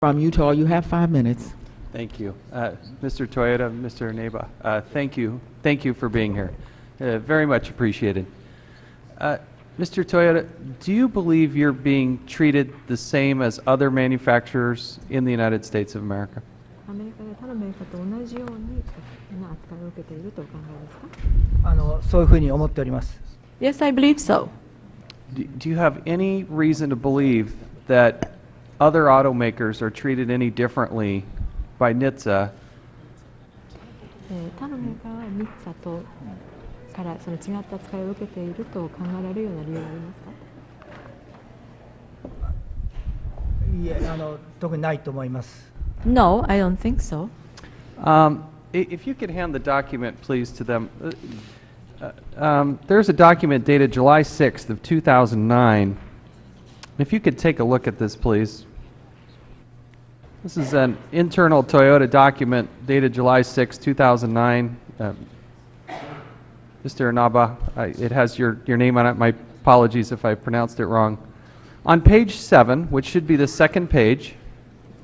From Utah, you have 5 minutes. Thank you. Mr. Toyoda, Mr. Inaba, thank you. Thank you for being here. Very much appreciated. Mr. Toyoda, do you believe you're being treated the same as other manufacturers in the United States of America? アメリカで他のメーカーと同じように扱いを受けているとお考えですか？そういうふうに思っております。Yes, I believe so. Do you have any reason to believe that other automakers are treated any differently by NHTSA? 他のメーカーはニッツァとからその違った扱いを受けていると考えられるような理由はありますか？いえ、特にないと思います。No, I don't think so. If you could hand the document, please, to them. There's a document dated July 6th of 2009. If you could take a look at this, please. This is an internal Toyota document dated July 6, 2009. Mr. Inaba, it has your name on it. My apologies if I pronounced it wrong. On page 7, which should be the second page,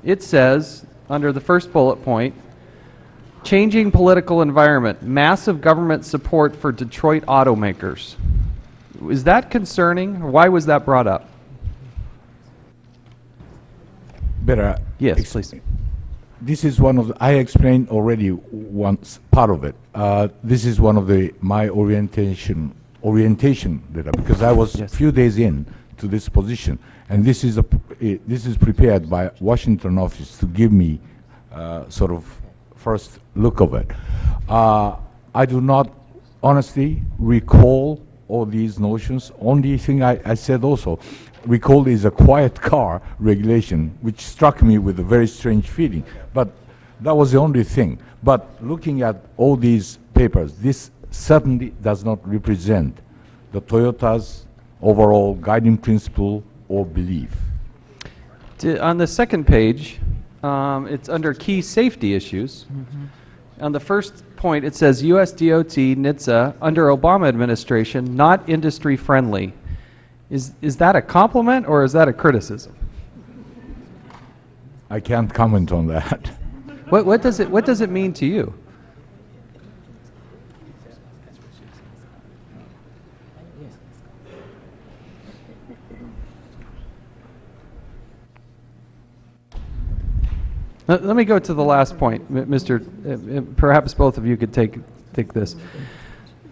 it says, under the first bullet point, changing political environment, massive government support for Detroit automakers. Is that concerning, or why was that brought up? Better. Yes, please. This is one of the, I explained already once part of it. This is one of my orientation data, because I was a few days in to this position, and this is prepared by Washington office to give me sort of first look of it. I do not honestly recall all these notions. Only thing I said also, recall is a quiet car regulation, which struck me with a very strange feeling. But that was the only thing. But looking at all these papers, this certainly does not represent the Toyota's overall guiding principle or belief. On the second page, it's under key safety issues. On the first point, it says U.S. DOT NHTSA under Obama administration, not industry friendly. Is that a compliment or is that a criticism? I can't comment on that. What does it mean to you? Let me go to the last point, Mr. Perhaps both of you could take this.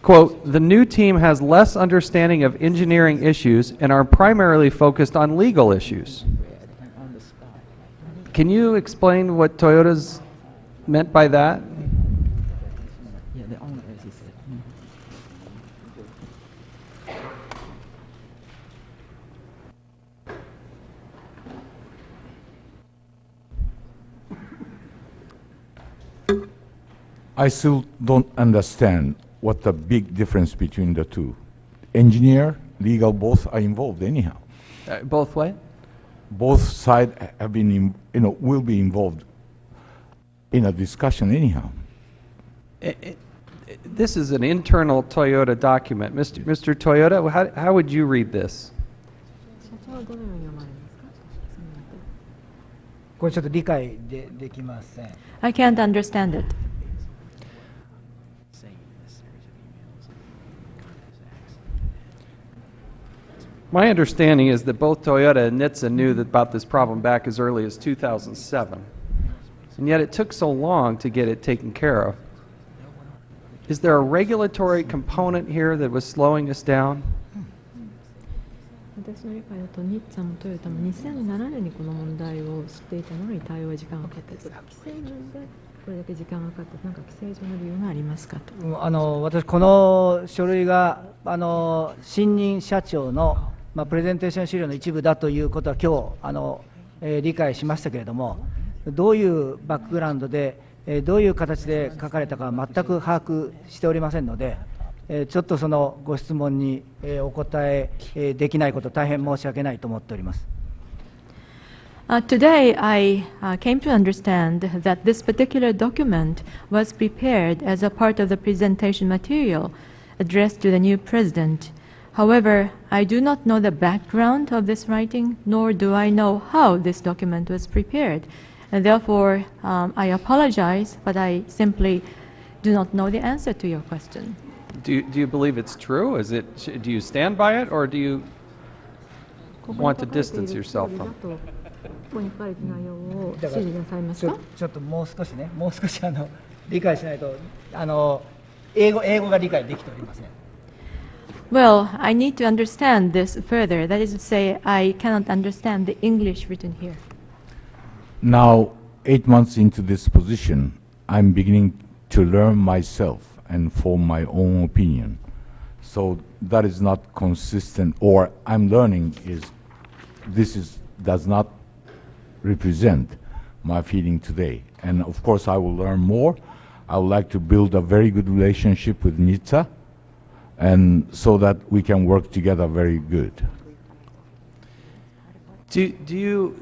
Quote, the new team has less understanding of engineering issues and are primarily focused on legal issues. Can you explain what Toyota's meant by that? I still don't understand what the big difference between the two. Engineer, legal, both are involved anyhow. Both what? Both sides have been, will be involved in a discussion anyhow. This is an internal Toyota document. Mr. Toyoda, how would you read this? 社長はどのように思われますか？これちょっと理解できません。I can't understand it. My understanding is that both Toyota and NHTSA knew about this problem back as early as 2007, and yet it took so long to get it taken care of. Is there a regulatory component here that was slowing us down? 私の理解だとニッツァもトヨタも2007年にこの問題を知っていたのに対応は時間がかかったと。規制面でこれだけ時間がかかった、なんか規制上の理由がありますかと。私この書類が新任社長のプレゼンテーション資料の一部だということは今日理解しましたけれども、どういうバックグラウンドでどういう形で書かれたかは全く把握しておりませんので、ちょっとそのご質問にお答えできないこと、大変申し訳ないと思っております。Today, I came to understand that this particular document was prepared as a part of the presentation material addressed to the new president. However, I do not know the background of this writing, nor do I know how this document was prepared. And therefore, I apologize, but I simply do not know the answer to your question. Do you believe it's true? Do you stand by it, or do you want to distance yourself from it? ここに書かれた内容をだから支持なさいますか？ちょっともう少し理解しないと英語が理解できておりません。Well, I need to understand this further. That is to say, I cannot understand the English written here. Now, 8 months into this position, I'm beginning to learn myself and form my own opinion. So that is not consistent, or I'm learning does not represent my feeling today. And of course, I will learn more. I would like to build a very good relationship with NHTSA, and so that we can work together very good. Do you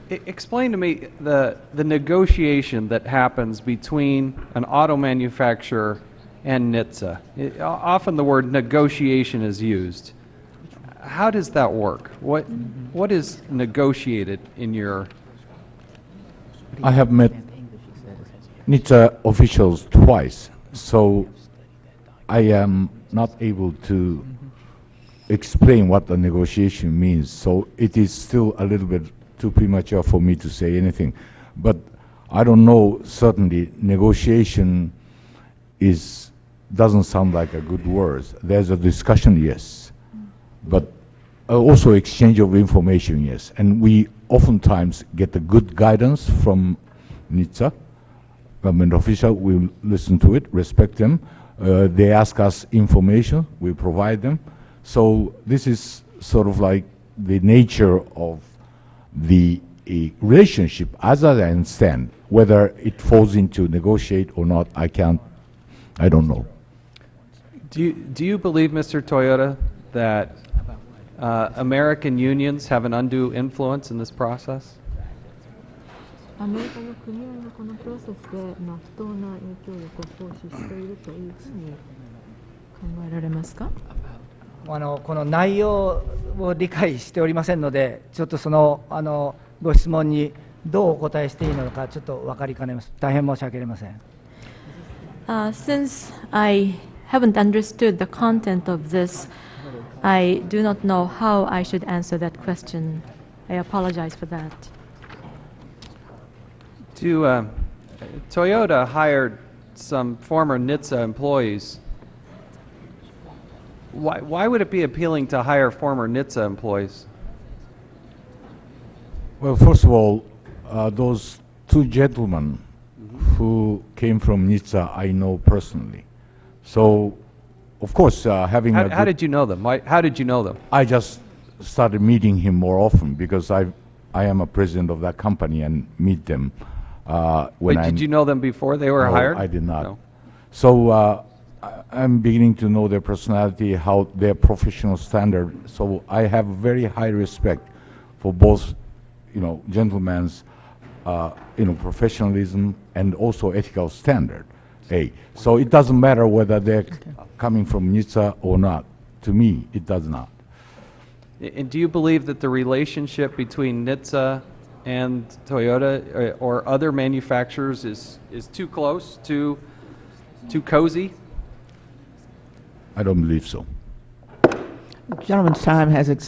explain to me the negotiation that happens between an auto manufacturer and NHTSA? Often the word negotiation is used. How does that work? What is negotiated in your? I have met NHTSA officials twice, so I am not able to explain what the negotiation means. So it is still a little bit too premature for me to say anything. But I don't know, certainly negotiation doesn't sound like a good word. There's a discussion, yes, but also exchange of information, yes. And we oftentimes get a good guidance from NHTSA, government official. We listen to it, respect them. They ask us information, we provide them. So this is sort of like the nature of the relationship, as I understand. Whether it falls into negotiate or not, I don't know. Do you believe, Mr. Toyoda, that American unions have an undue influence in this process? アメリカの組合がこのプロセスで不当な影響力を行使しているというふうに考えられますか？この内容を理解しておりませんので、ちょっとそのご質問にどうお答えしていいのかちょっと分かりかねます。大変申し訳ありません。Since I haven't understood the content of this, I do not know how I should answer that question. I apologize for that. Toyota hired some former NHTSA employees. Why would it be appealing to hire former NHTSA employees? Well, first of all, those two gentlemen who came from NHTSA, I know personally. So, of course, having How did you know them? How did you know them? I just started meeting him more often because I am a president of that company and meet them. Wait, did you know them before they were No, hired? I did not. No. So I'm beginning to know their personality, how their professional standard. So I have very high respect for both, gentlemen's, professionalism and also ethical standard. So it doesn't matter whether they're coming from NHTSA or not. To me, it does not. And do you believe that the relationship between NHTSA and Toyota or other manufacturers is too close, too cozy? I don't believe so. Gentleman's time has expired.